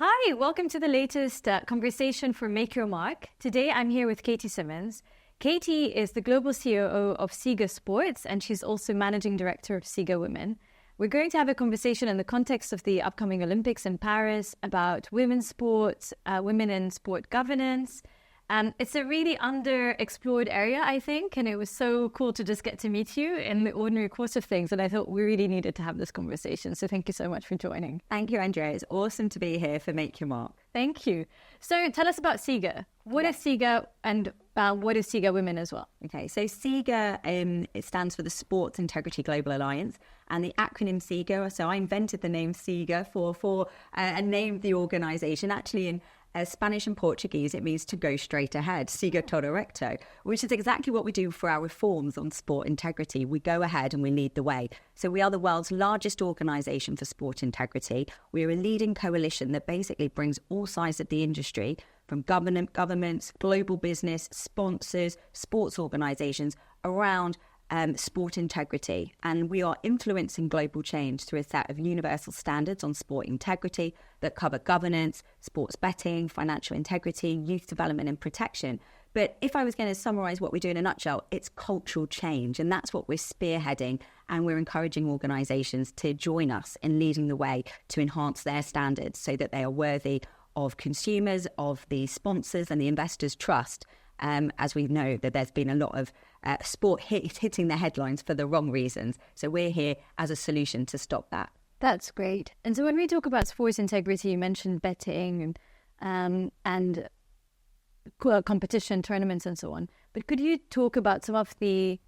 Hi, welcome to the latest conversation for Make Your Mark. Today I'm here with Katie Simmonds. Katie is the global COO of SIGA Sports, and she's also managing director of SIGA Women. We're going to have a conversation in the context of the upcoming Olympics in Paris about women's sports, women in sport governance. It's a really underexplored area, I think, and it was so cool to just get to meet you in the ordinary course of things. And I thought we really needed to have this conversation. So thank you so much for joining. Thank you, Andrea. It's awesome to be here for Make Your Mark. Thank you. So tell us about SIGA. What is SIGA, and what is SIGA Women as well? Okay, so SIGA, it stands for the Sports Integrity Global Alliance, and the acronym SIGA. So I invented the name SIGA and named the organisation. Actually, in Spanish and Portuguese, it means to go straight ahead, siga todo recto, which is exactly what we do for our reforms on sport integrity. We go ahead and we lead the way. So we are the world's largest organisation for sport integrity. We are a leading coalition that basically brings all sides of the industry, from governments, global business, sponsors, sports organisations, around sport integrity, and we are influencing global change through a set of universal standards on sport integrity that cover governance, sports betting, financial integrity, youth development and protection. But if I was going to summarise what we do in a nutshell, it's cultural change, and that's what we're spearheading, and we're encouraging organisations to join us in leading the way to enhance their standards so that they are worthy of consumers, of the sponsors and the investors' trust. As we know that there's been a lot of sport hitting the headlines for the wrong reasons. So we're here as a solution to stop that. That's great. And so when we talk about sports integrity, you mentioned betting and competition, tournaments and so on. But could you talk about some of the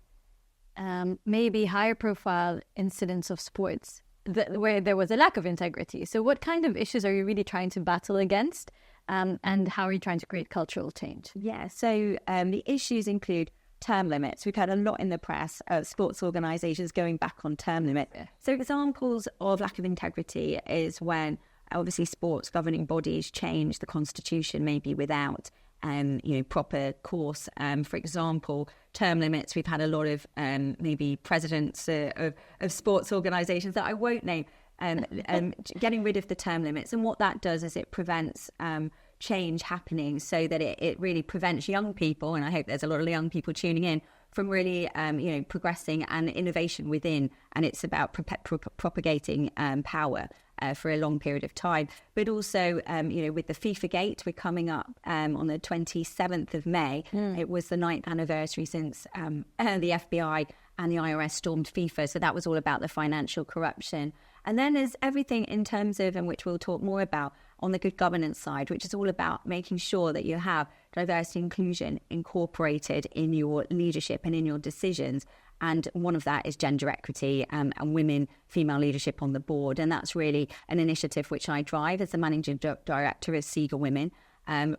maybe higher profile incidents of sports where there was a lack of integrity? So what kind of issues are you really trying to battle against? And how are you trying to create cultural change? Yeah, so the issues include term limits. We've had a lot in the press of sports organisations going back on term limit. Yeah. So examples of lack of integrity is when obviously sports governing bodies change the constitution maybe without proper course. For example, term limits. We've had a lot of maybe presidents of sports organisations that I won't name getting rid of the term limits. And what that does is it prevents change happening, so that it really prevents young people, and I hope there's a lot of young people tuning in, from really progressing and innovation within. And it's about propagating power for a long period of time. But also, with the FIFA Gate, we're coming up on the 27th of May. It was the 9th anniversary since the FBI and the IRS stormed FIFA. So that was all about the financial corruption. And then there's everything in terms of, and which we'll talk more about, on the good governance side, which is all about making sure that you have diversity and inclusion incorporated in your leadership and in your decisions. And one of that is gender equity and women, female leadership on the board. And that's really an initiative which I drive as the managing director of SIGA Women,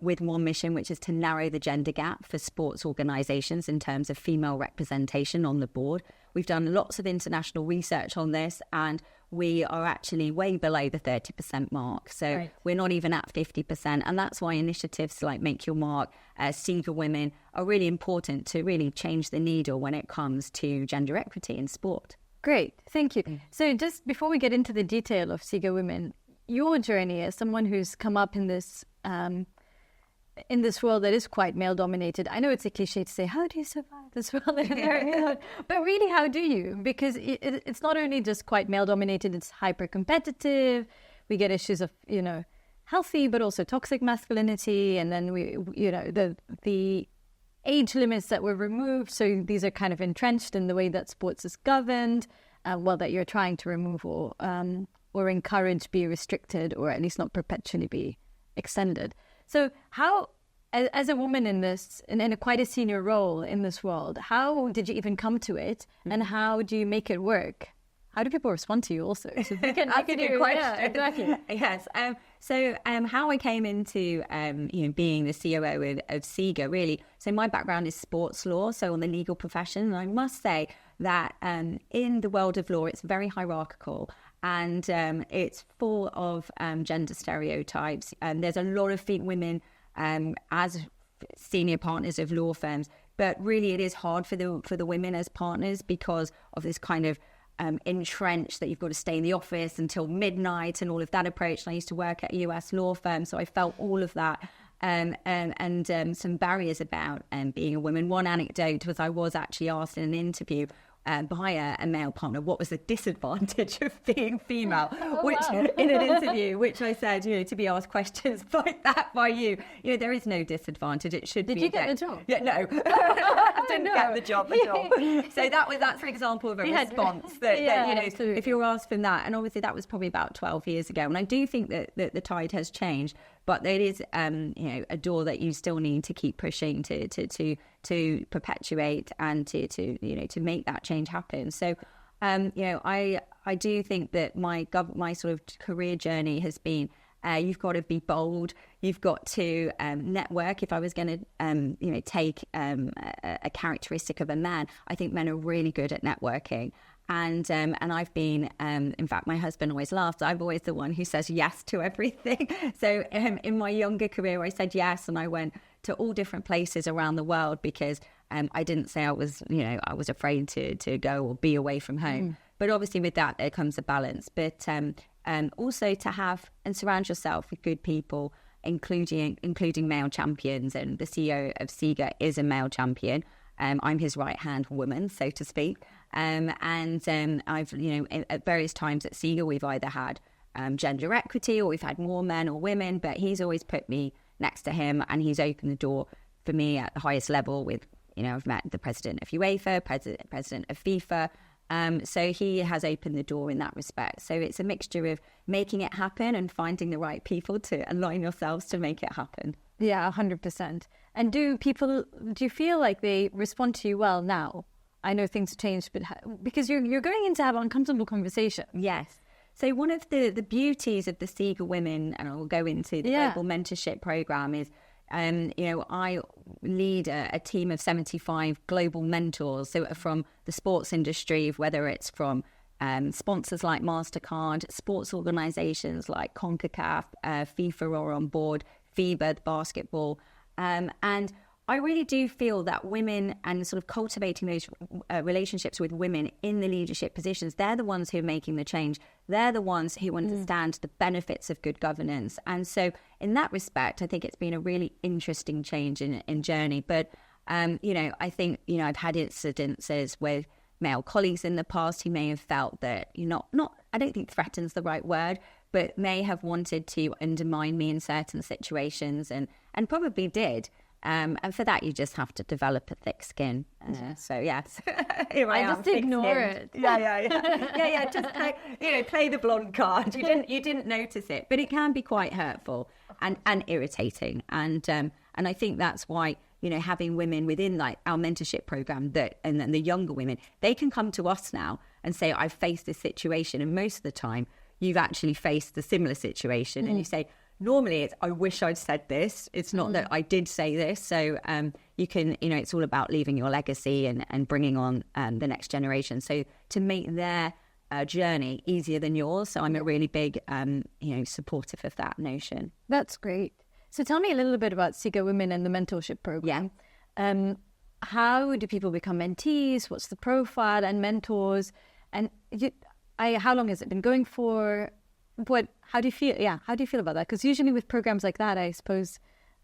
with one mission, which is to narrow the gender gap for sports organisations in terms of female representation on the board. We've done lots of international research on this, and we are actually way below the 30% mark. So We're not even at 50%. And that's why initiatives like Make Your Mark, SIGA Women are really important to really change the needle when it comes to gender equity in sport. Great. Thank you. So just before we get into the detail of SIGA Women, your journey as someone who's come up in this world that is quite male-dominated. I know it's a cliche to say, how do you survive this world? But really, how do you? Because it's not only just quite male-dominated, it's hyper-competitive. We get issues of, healthy, but also toxic masculinity. And then the age limits that were removed. So these are kind of entrenched in the way that sports is governed, that you're trying to remove or encourage be restricted, or at least not perpetually be extended. So how, as a woman in this, in a quite a senior role in this world, how did you even come to it, and how do you make it work? How do people respond to you also? So That's a good question. Yeah, exactly. Yes. How I came into being the COO of SIGA, really. So my background is sports law, so on the legal profession. And I must say that in the world of law, it's very hierarchical. And it's full of gender stereotypes. There's a lot of women as senior partners of law firms, but really it is hard for the women as partners because of this kind of entrenched that you've got to stay in the office until midnight and all of that approach. And I used to work at a US law firm, so I felt all of that and some barriers about being a woman. One anecdote was I was actually asked in an interview by a male partner, what was the disadvantage of being female, in an interview, which I said, to be asked questions like that by you, there is no disadvantage. It should be. Did you get the job? Yeah, no. Didn't get the job at all. So that's an example of a response that if you're asked from that, and obviously that was probably about 12 years ago. And I do think that the tide has changed, but there is a door that you still need to keep pushing to perpetuate and to make that change happen. So I do think that my sort of career journey has been you've got to be bold, you've got to network. If I was going to take a characteristic of a man, I think men are really good at networking. And I've been, in fact, my husband always laughs. I'm always the one who says yes to everything. So in my younger career, I said yes, and I went to all different places around the world because I didn't say I was afraid to go or be away from home. But obviously with that, there comes a balance. But also to have and surround yourself with good people, including male champions. And the CEO of SIGA is a male champion. I'm his right-hand woman, so to speak. And I've, at various times at SIGA, we've either had gender equity or we've had more men or women, but he's always put me next to him and he's opened the door for me at the highest level with, I've met the president of UEFA, president of FIFA. So he has opened the door in that respect. So it's a mixture of making it happen and finding the right people to align yourselves to make it happen. Yeah, 100%. And do you feel like they respond to you well now? I know things have changed, but because you're going in to have uncomfortable conversation. Yes. So one of the beauties of the SIGA Women, and I'll go into the global mentorship program, is, I lead a team of 75 global mentors. So from the sports industry, whether it's from sponsors like MasterCard, sports organizations like CONCACAF, FIFA are on board, FIBA, basketball, and I really do feel that women and sort of cultivating those relationships with women in the leadership positions, they're the ones who are making the change. They're the ones who understand the benefits of good governance. And so in that respect, I think it's been a really interesting change in journey. But, I think, I've had incidences with male colleagues in the past who may have felt that, I don't think threaten's the right word, but may have wanted to undermine me in certain situations and probably did. And for that, you just have to develop a thick skin. So yes, I just ignore it. Yeah. Just play the blonde card. You didn't notice it, but it can be quite hurtful and irritating. And I think that's why having women within like our mentorship program and then the younger women, they can come to us now and say, I've faced this situation, and most of the time you've actually faced a similar situation, and you say, normally it's, I wish I'd said this. It's not that I did say this. So you can, it's all about leaving your legacy and bringing on the next generation. So to make their journey easier than yours. So I'm a really big, supportive of that notion. That's great. So tell me a little bit about SIGA Women and the mentorship program. Yeah. How do people become mentees? What's the profile and mentors? And how long has it been going for? How do you feel? Yeah, how do you feel about that? Because usually with programs like that, I suppose,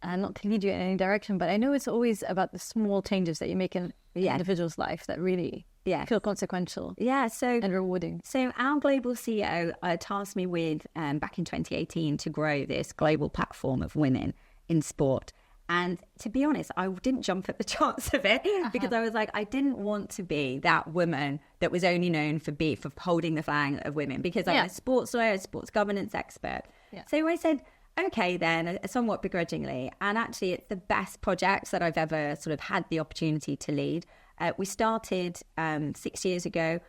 not to lead you in any direction, but I know it's always about the small changes that you make in the individual's life that really feel consequential. Yeah, and rewarding. So our global CEO tasked me with back in 2018 to grow this global platform of women in sport. And to be honest, I didn't jump at the chance of it because I was like, I didn't want to be that woman that was only known for holding the flag of women, because I'm a sports lawyer, a sports governance expert. Yeah. So I said, okay, then, somewhat begrudgingly. And actually, it's the best projects that I've ever sort of had the opportunity to lead. We started 6 years ago.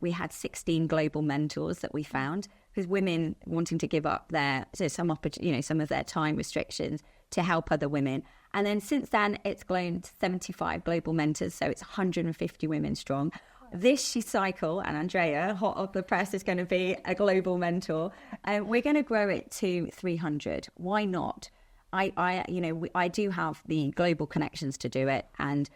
We had 16 global mentors that we found, because women wanting to give up some of their time restrictions to help other women. And then since then, it's grown to 75 global mentors. So it's 150 women strong. This cycle, and Andrea, hot off the press, is going to be a global mentor. We're going to grow it to 300. Why not? I do have the global connections to do it. And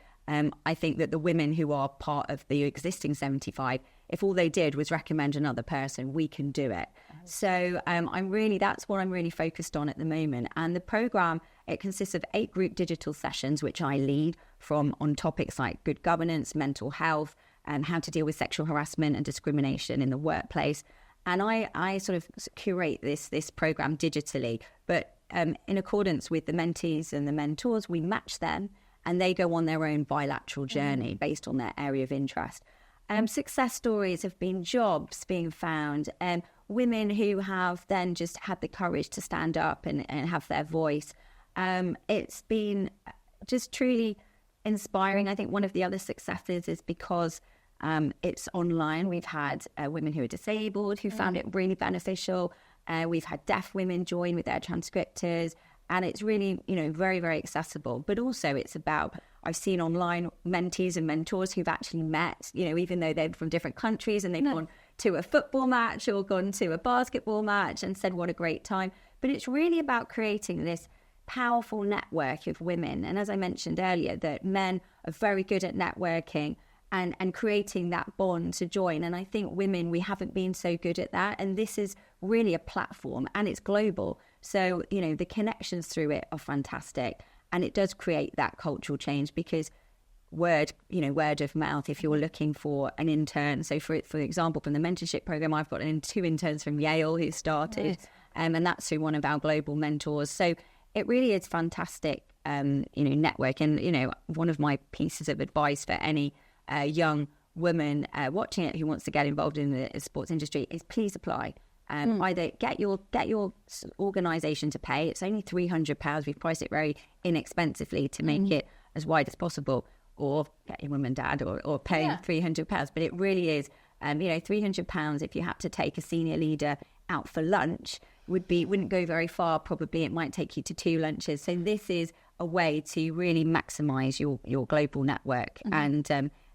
I think that the women who are part of the existing 75, if all they did was recommend another person, we can do it. So that's what I'm really focused on at the moment. And the program, it consists of 8 group digital sessions, which I lead on topics like good governance, mental health, and how to deal with sexual harassment and discrimination in the workplace. And I sort of curate this program digitally, but in accordance with the mentees and the mentors, we match them and they go on their own bilateral journey based on their area of interest. Success stories have been jobs being found, women who have then just had the courage to stand up and have their voice. It's been just truly inspiring. I think one of the other successes is because it's online. We've had women who are disabled who found it really beneficial. We've had deaf women join with their transcriptors, and it's really, very, very accessible. But also it's about, I've seen online mentees and mentors who've actually met, even though they're from different countries and they've gone to a football match or gone to a basketball match and said, what a great time. But it's really about creating this powerful network of women. And as I mentioned earlier, that men are very good at networking and creating that bond to join. And I think women, we haven't been so good at that. And this is really a platform, and it's global. So, the connections through it are fantastic. And it does create that cultural change because word of mouth, if you're looking for an intern. So for example, from the mentorship program, I've got 2 interns from Yale who started, nice. And that's through one of our global mentors. So it really is fantastic, network. And, one of my pieces of advice for any young woman watching it who wants to get involved in the sports industry is please apply. Either get your organisation to pay. It's only £300. We've priced it very inexpensively to make it as wide as possible, or get your mum and dad or pay £300. But it really is, £300 if you had to take a senior leader out for lunch wouldn't go very far. Probably it might take you to 2 lunches. So this is a way to really maximise your global network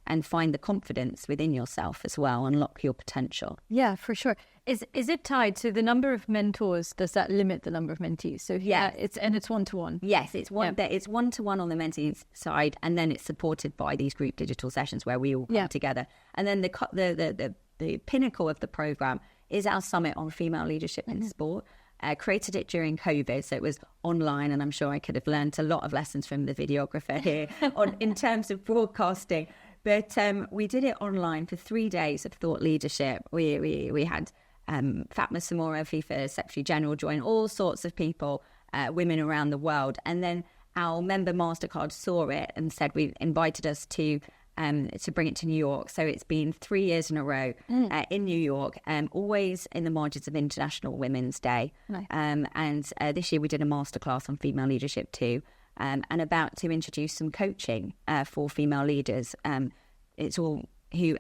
and find the confidence within yourself as well, unlock your potential. Yeah, for sure. Is it tied to the number of mentors? Does that limit the number of mentees? So it's 1-to-1. Yes, it's it's 1-to-1 on the mentee side, and then it's supported by these group digital sessions where we all come together. And then the pinnacle of the program is our summit on female leadership in sport. Created it during COVID, so it was online, and I'm sure I could have learned a lot of lessons from the videographer here in terms of broadcasting. But we did it online for 3 days of thought leadership. We had Fatma Samora, FIFA Secretary General, join, all sorts of people, women around the world. And then our member MasterCard saw it and said we invited us to bring it to New York. So it's been 3 years in a row in New York, always in the margins of International Women's Day. Nice. And this year we did a masterclass on female leadership too. And about to introduce some coaching for female leaders. It's all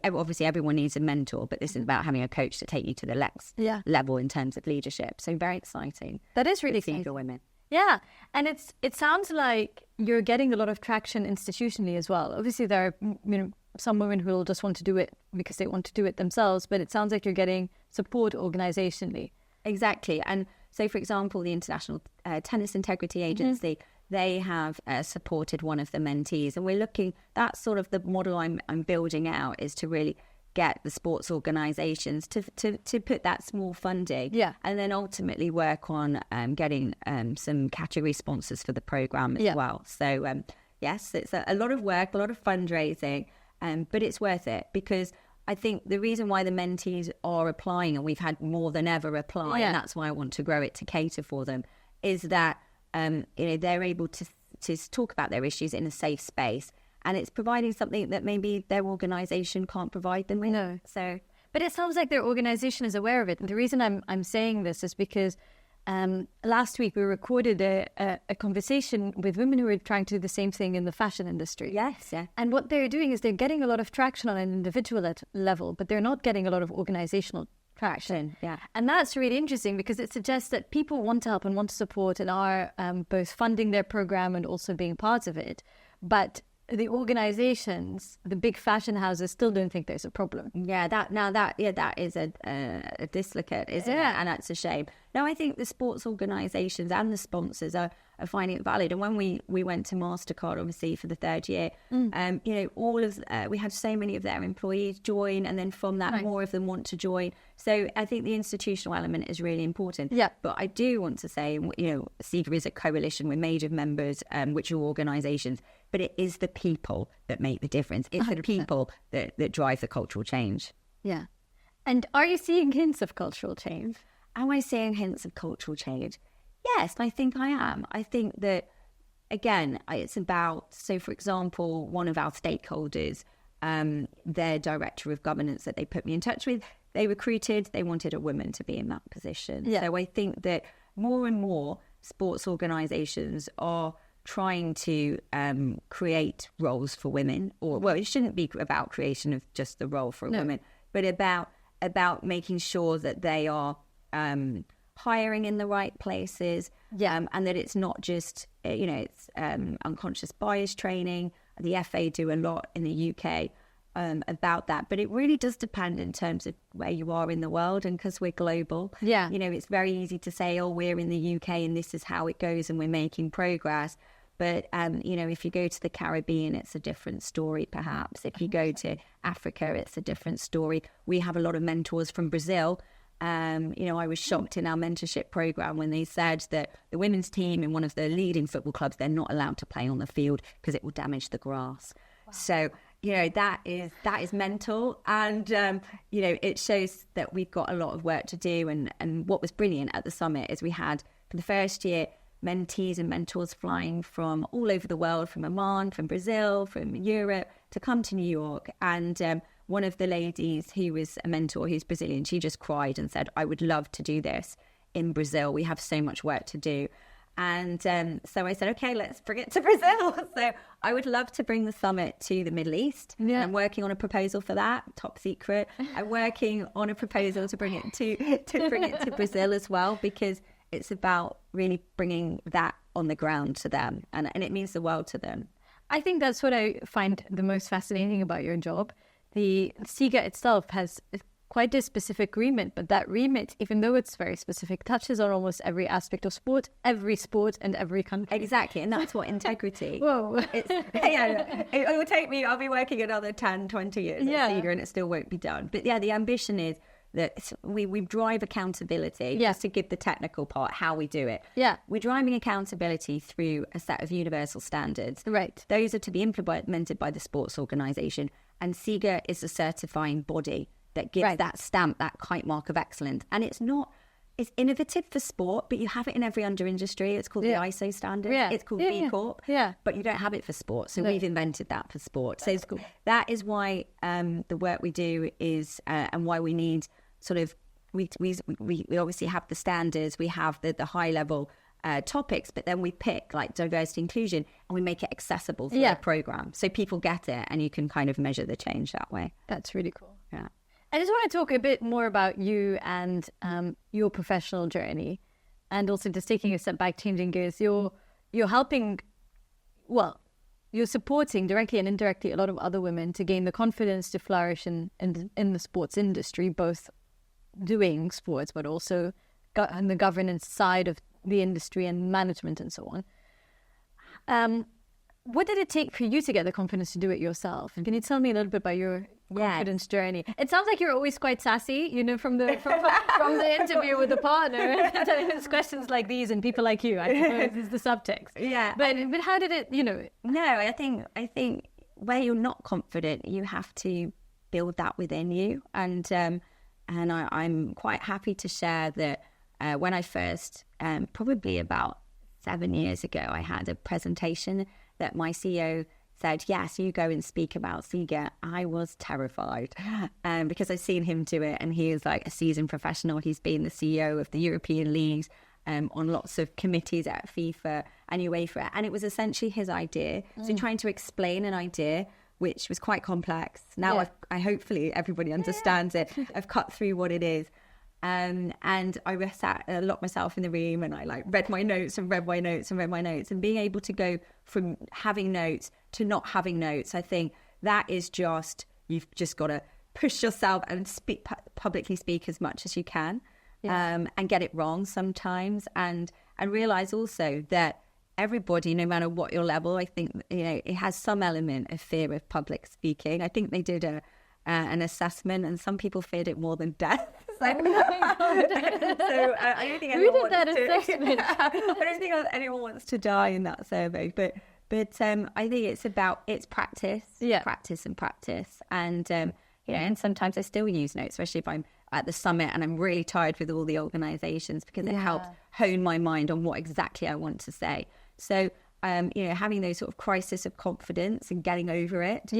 obviously everyone needs a mentor, but this is about having a coach to take you to the next level in terms of leadership. So very exciting. That is really exciting for women. Yeah, and it sounds like you're getting a lot of traction institutionally as well. Obviously, there are some women who will just want to do it because they want to do it themselves, but it sounds like you're getting support organizationally. Exactly, and so for example, the International Tennis Integrity Agency. They have supported one of the mentees, and we're looking. That's sort of the model I'm building out, is to really get the sports organisations to put that small funding, and then ultimately work on getting some category sponsors for the programme as well. So yes, it's a lot of work, a lot of fundraising, but it's worth it because I think the reason why the mentees are applying, and we've had more than ever apply, and that's why I want to grow it to cater for them, is that. They're able to talk about their issues in a safe space, and it's providing something that maybe their organisation can't provide them with. No. But it sounds like their organisation is aware of it. And the reason I'm saying this is because last week we recorded a conversation with women who are trying to do the same thing in the fashion industry. Yes, yeah. And what they're doing is they're getting a lot of traction on an individual level, but they're not getting a lot of organisational traction. Yeah. And that's really interesting because it suggests that people want to help and want to support and are both funding their program and also being part of it. But the organizations, the big fashion houses, still don't think there's a problem. Yeah, that is a dislocate, isn't it? And that's a shame. No, I think the sports organisations and the sponsors are finding it valid. And when we went to MasterCard, obviously for the third year, all of we had so many of their employees join, and then from that, more of them want to join. So I think the institutional element is really important. Yeah. But I do want to say, SIGA is a coalition with major members, which are organisations, but it is the people that make the difference. It's 100%. The people that drive the cultural change. Yeah. And are you seeing hints of cultural change? Am I seeing hints of cultural change? Yes, I think I am. I think that, again, it's about, so for example, one of our stakeholders, their director of governance that they put me in touch with, they wanted a woman to be in that position. Yeah. So I think that more and more sports organisations are trying to create roles for women, it shouldn't be about creation of just the role for a woman, but about making sure that they are hiring in the right places, and that it's not just it's unconscious bias training. The FA do a lot in the UK about that, but it really does depend in terms of where you are in the world, and because we're global, it's very easy to say, we're in the UK and this is how it goes and we're making progress. But, if you go to the Caribbean, it's a different story, perhaps. If you go to Africa, it's a different story. We have a lot of mentors from Brazil. I was shocked in our mentorship program when they said that the women's team in one of the leading football clubs, they're not allowed to play on the field because it will damage the grass. Wow. So, that is mental. And, it shows that we've got a lot of work to do. And what was brilliant at the summit is we had, for the first year, mentees and mentors flying from all over the world, from Oman, from Brazil, from Europe, to come to New York. And one of the ladies who was a mentor, who's Brazilian, she just cried and said, I would love to do this in Brazil. We have so much work to do. And so I said, okay, let's bring it to Brazil. So I would love to bring the summit to the Middle East. Yeah. I'm working on a proposal for that, top secret. I'm working on a proposal to bring it to Brazil as well, because it's about really bringing that on the ground to them, and it means the world to them. I think that's what I find the most fascinating about your job. The SIGA itself has quite a specific remit, but that remit, even though it's very specific, touches on almost every aspect of sport, and every country. Exactly, and that's what integrity. Whoa. It will take me, I'll be working another 10, 20 years at SIGA and it still won't be done. But the ambition is that we drive accountability, just to give the technical part, how we do it. Yeah. We're driving accountability through a set of universal standards. Right. Those are to be implemented by the sports organisation. And SIGA is a certifying body that gives that stamp, that kite mark of excellence. And it's innovative for sport, but you have it in every under industry. It's called the ISO standard. Yeah. It's called B Corp. Yeah. But you don't have it for sport. So we've invented that for sport. So cool. That is why the work we do is, and why we need sort of, we obviously have the standards, we have the high level topics, but then we pick like diversity inclusion and we make it accessible for the program. So people get it and you can kind of measure the change that way. That's really cool. Yeah. I just want to talk a bit more about you and your professional journey, and also just taking a step back, changing gears. You're helping, you're supporting directly and indirectly a lot of other women to gain the confidence to flourish in the sports industry, both doing sports, but also on the governance side of the industry and management and so on. What did it take for you to get the confidence to do it yourself? Can you tell me a little bit about your confidence journey? It sounds like you're always quite sassy, from the interview with the partner. It's questions like these and people like you, I suppose, is the subtext. Yeah. But how did it, No, I think where you're not confident, you have to build that within you. And I'm quite happy to share that when I first, probably about 7 years ago, I had a presentation that my CEO said, yes, you go and speak about SIGA. I was terrified because I've seen him do it, and he is like a seasoned professional. He's been the CEO of the European leagues, on lots of committees at FIFA and UEFA, and it was essentially his idea. So trying to explain an idea which was quite complex. Now I hopefully everybody understands it. I've cut through what it is. And I sat a lot myself in the room, and I like read my notes and read my notes and read my notes, and being able to go from having notes to not having notes. I think that is just, you've just got to push yourself and publicly speak as much as you can, and get it wrong sometimes, and realize also that everybody, no matter what your level, I think, it has some element of fear of public speaking. I think they did an assessment, and some people feared it more than death. So, I don't think anyone wants to. I don't think anyone wants to die in that survey. But I think it's practice, practice and practice, and and sometimes I still use notes, especially if I'm at the summit and I'm really tired with all the organisations, because it helps hone my mind on what exactly I want to say. So having those sort of crisis of confidence and getting over it.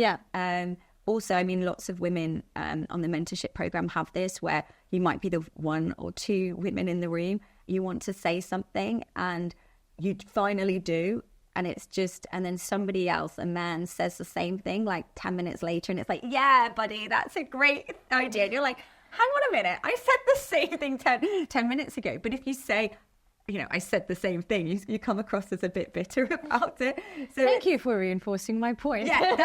Also, I mean, lots of women on the mentorship program have this, where you might be the one or two women in the room. You want to say something and you finally do. And it's just, and then somebody else, a man, says the same thing like 10 minutes later. And it's like, yeah, buddy, that's a great idea. And you're like, hang on a minute. I said the same thing 10 minutes ago. But if you say, I said the same thing, you come across as a bit bitter about it. So thank you for reinforcing my point. Yeah,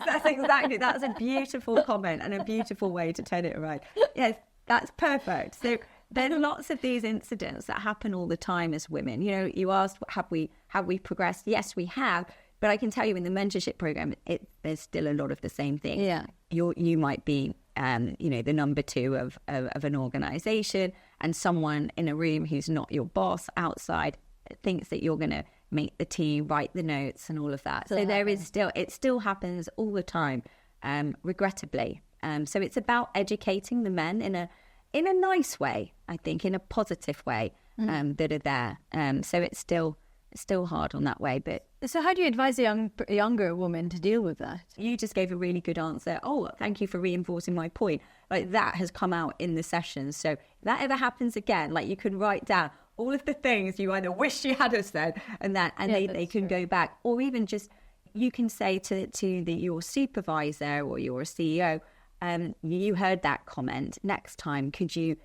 that's exactly. That's a beautiful comment and a beautiful way to turn it around. Yes, that's perfect. So there are lots of these incidents that happen all the time as women. You asked, have we progressed? Yes, we have. But I can tell you, in the mentorship program, there's still a lot of the same thing. Yeah, you might be, the number two of an organisation, and someone in a room who's not your boss outside thinks that you're going to make the team, write the notes, and all of that. So there is it still happens all the time, regrettably. So it's about educating the men in a nice way, I think, in a positive way, that are there. So it's still hard on that way. But so how do you advise a younger woman to deal with that? You just gave a really good answer. Oh, thank you for reinforcing my point. Like, that has come out in the session. So if that ever happens again, like, you can write down all of the things you either wish you had have said, and they can go back, or even just, you can say to your supervisor or your CEO, you heard that comment. Next time, could you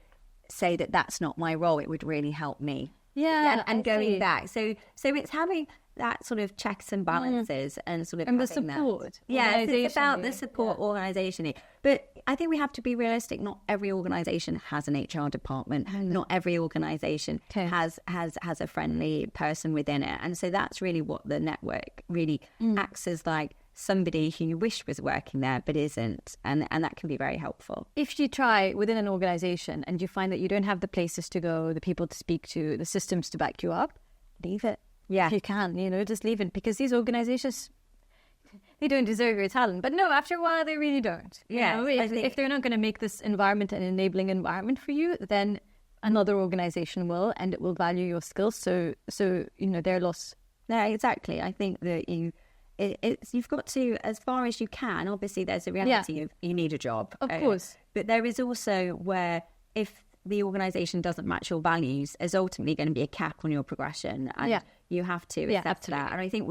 say that that's not my role? It would really help me. Yeah, and going back. So it's having that sort of checks and balances, and sort of the support. It's about the support organisation. But I think we have to be realistic. Not every organisation has an HR department. Not every organisation has a friendly person within it. And so that's really what the network really acts as, like somebody who you wish was working there but isn't, and that can be very helpful. If you try within an organisation and you find that you don't have the places to go, the people to speak to, the systems to back you up, leave it. Yeah, if you can, just leave it, because these organisations, they don't deserve your talent. But no, after a while, they really don't. If they're not going to make this environment an enabling environment for you, then another organisation will, and it will value your skills. So their loss. Yeah, exactly. I think that you've got to, as far as you can. Obviously, there's a reality of you need a job, of course, but there is also where, if the organisation doesn't match your values, there's ultimately going to be a cap on your progression, and you have to accept that. And I think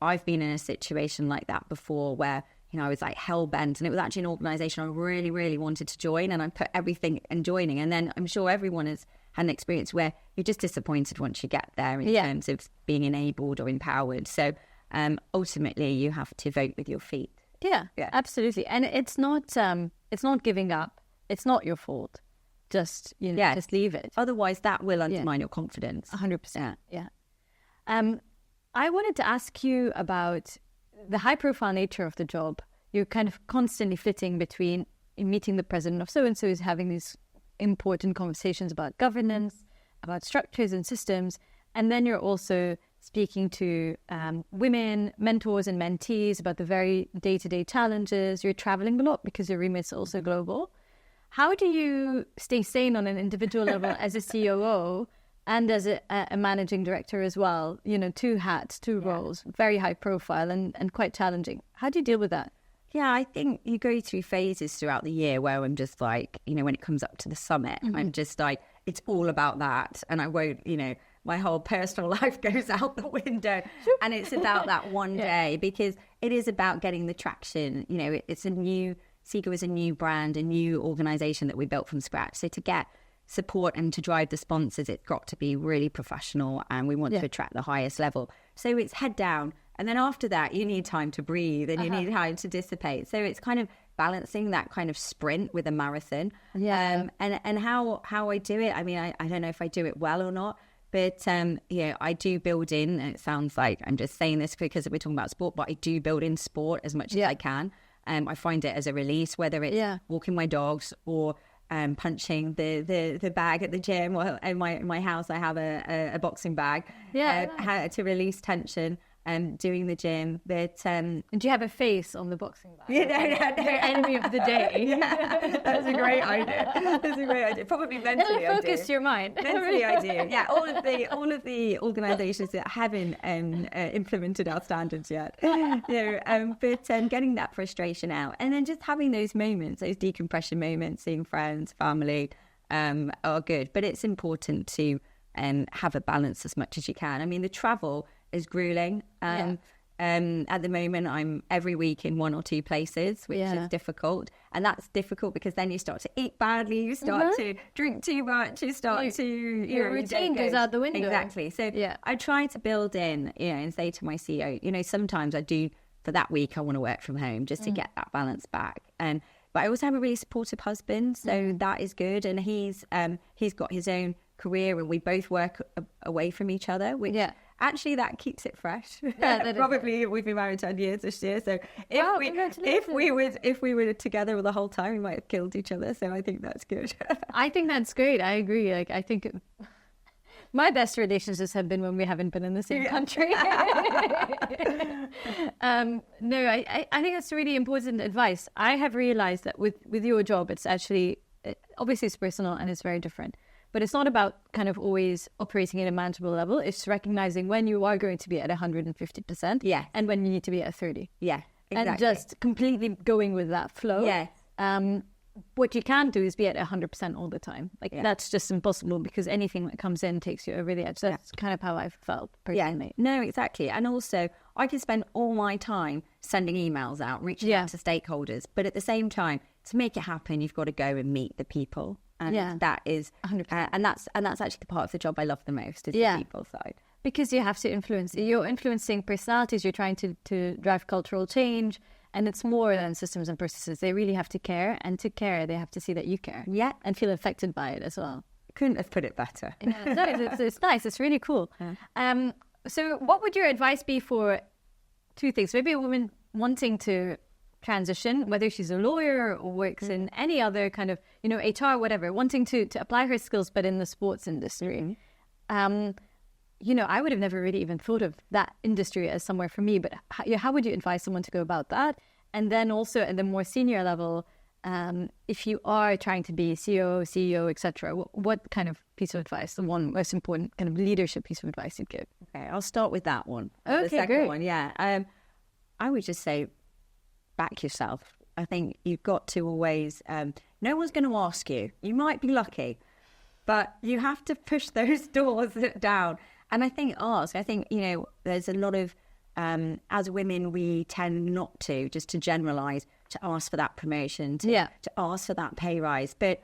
I've been in a situation like that before, where I was like hell bent, and it was actually an organisation I really, really wanted to join, and I put everything in joining. And then I'm sure everyone has had an experience where you're just disappointed once you get there in terms of being enabled or empowered. So ultimately, you have to vote with your feet. Yeah, absolutely. And it's not giving up. It's not your fault. Just just leave it. Otherwise, that will undermine your confidence. 100%. Yeah. I wanted to ask you about the high-profile nature of the job. You're kind of constantly flitting between meeting the president of so-and-so, is having these important conversations about governance, about structures and systems, and then you're also speaking to women, mentors and mentees about the very day-to-day challenges. You're traveling a lot because your remit's also global. How do you stay sane on an individual level as a COO and as a managing director as well? 2 hats, 2 roles, very high profile and quite challenging. How do you deal with that? Yeah, I think you go through phases throughout the year where I'm just like, when it comes up to the summit, I'm just like, it's all about that. And I won't, my whole personal life goes out the window. And it's about that one day, because it is about getting the traction. It's a new SIGA was a new brand, a new organisation that we built from scratch. So to get support and to drive the sponsors, it's got to be really professional, and we want to attract the highest level. So it's head down. And then after that, you need time to breathe and you need time to dissipate. So it's kind of balancing that kind of sprint with a marathon. And how I do it, I mean, I don't know if I do it well or not, but I do build in, and it sounds like I'm just saying this because we're talking about sport, but I do build in sport as much as I can. I find it as a release, whether it's walking my dogs or punching the bag at the gym, or in my house I have a boxing bag to release tension. Doing the gym, but and do you have a face on the boxing bag? Your enemy of the day. That's a great idea. Probably mentally, it'll focus your mind. Mentally, I do. Yeah, all of the organisations that haven't implemented our standards yet. But getting that frustration out, and then just having those moments, those decompression moments, seeing friends, family, are good. But it's important to have a balance as much as you can. I mean, the travel is gruelling. At the moment, I'm every week in one or two places, which is difficult. And that's difficult because then you start to eat badly, you start to drink too much, you start to... Your routine goes out the window. Exactly. So I try to build in, and say to my CEO, sometimes I do, for that week, I want to work from home just to get that balance back. But I also have a really supportive husband, so that is good. And he's got his own career, and we both work away from each other, which... Actually, that keeps it fresh. Probably we've been married 10 years this year, so if we were together the whole time, we might have killed each other. So I think that's good. I think that's great. I agree. Like, I think my best relationships have been when we haven't been in the same country. No, I think that's really important advice. I have realized that with your job, it's actually obviously it's personal and it's very different. But it's not about kind of always operating at a manageable level. It's recognizing when you are going to be at 150%, and when you need to be at 30. Yeah, exactly. And just completely going with that flow. Yeah. What you can't do is be at 100% all the time. That's just impossible, because anything that comes in takes you over the edge. That's kind of how I've felt personally. Yeah, no, exactly. And also, I can spend all my time sending emails out, reaching out to stakeholders. But at the same time, to make it happen, you've got to go and meet the people. And that is, and that's actually the part of the job I love the most, is the people side. Because you have to influence. You're influencing personalities. You're trying to drive cultural change, and it's more than systems and processes. They really have to care, and to care, they have to see that you care. Yeah, and feel affected by it as well. Couldn't have put it better. No, it's nice. It's really cool. Yeah. So, what would your advice be for two things? Maybe a woman wanting to transition, whether she's a lawyer or works in any other kind of, HR, whatever, wanting to apply her skills, but in the sports industry. I would have never really even thought of that industry as somewhere for me, but how would you advise someone to go about that? And then also at the more senior level, if you are trying to be CEO, etc., what kind of piece of advice, the one most important kind of leadership piece of advice you'd give? Okay, I'll start with that one. Okay, the second great. one, I would just say, back yourself. I think you've got to always, no one's going to ask you. You might be lucky, but you have to push those doors down. And I think there's a lot of, as women, we tend not to generalize, to ask for that promotion, to ask for that pay rise. But,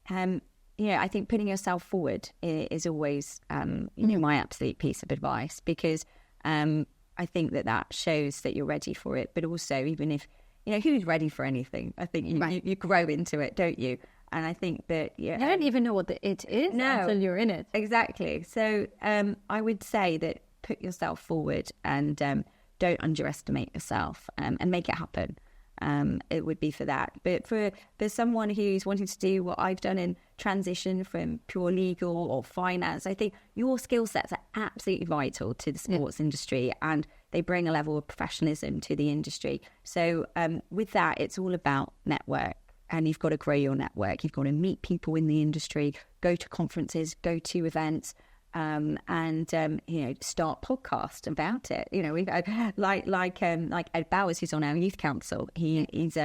I think putting yourself forward is always, my absolute piece of advice, because I think that shows that you're ready for it. But also, even if, who's ready for anything? I think you grow into it, don't you? And I think that... You don't even know what it is until you're in it. Exactly. So I would say that put yourself forward and don't underestimate yourself, and make it happen. It would be for that. But for someone who's wanting to do what I've done in transition from pure legal or finance, I think your skill sets are absolutely vital to the sports industry, and they bring a level of professionalism to the industry. So with that, it's all about network, and you've got to grow your network. You've got to meet people in the industry, go to conferences, go to events, and start podcasts about it. We've had like Ed Bowers, who's on our youth council. He's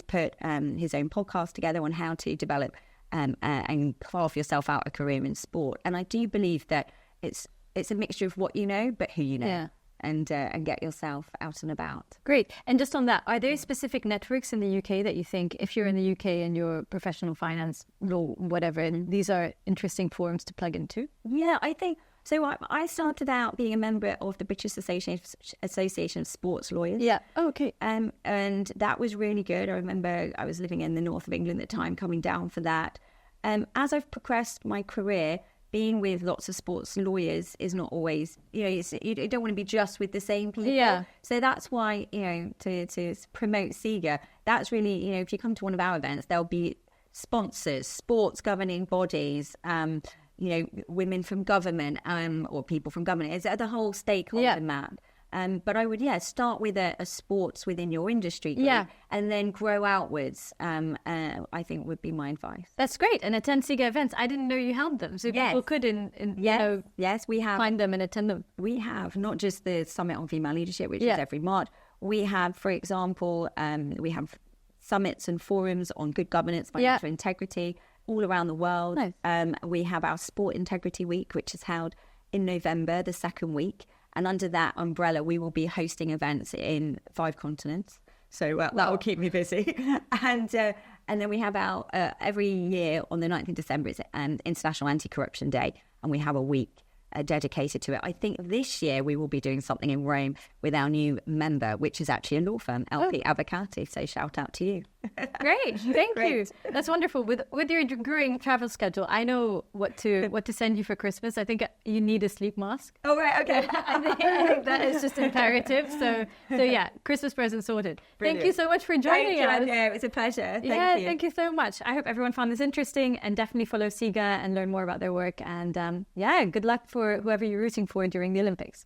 put his own podcast together on how to develop and carve yourself out a career in sport. And I do believe that it's a mixture of what you know, but who you know. and get yourself out and about. Great. And just on that, are there specific networks in the UK that you think, if you're in the UK and you're professional finance, law, whatever, and these are interesting forums to plug into? Yeah, I think so. I started out being a member of the British Association of Sports Lawyers. Yeah. Oh, okay. And that was really good. I remember I was living in the north of England at the time, coming down for that. As I've progressed my career, being with lots of sports lawyers is not always, you don't want to be just with the same people. Yeah. So that's why, to promote SIGA, that's really, if you come to one of our events, there'll be sponsors, sports governing bodies, women from government, or people from government. It's the whole stakeholder map. But I would, start with a sports within your industry group, and then grow outwards, I think would be my advice. That's great. And attend SIGA events. I didn't know you held them. So people could, yes, we have. Find them and attend them. We have not just the Summit on Female Leadership, which is every March. We have, for example, we have summits and forums on good governance, financial integrity all around the world. Nice. We have our Sport Integrity Week, which is held in November, the second week. And under that umbrella, we will be hosting events in 5 continents. So that will keep me busy. And then we have our, every year on the 9th of December, it's International Anti-Corruption Day. And we have a week dedicated to it. I think this year we will be doing something in Rome with our new member, which is actually a law firm, LP Avvocati. So shout out to you. Great, thank you. That's wonderful. With your growing travel schedule, I know what to send you for Christmas. I think you need a sleep mask. Oh right, okay. I think that is just imperative. So yeah, Christmas present sorted. Brilliant. Thank you so much for joining us. Yeah, it was a pleasure. Thank you so much. I hope everyone found this interesting, and definitely follow SIGA and learn more about their work. And good luck for whoever you're rooting for during the Olympics.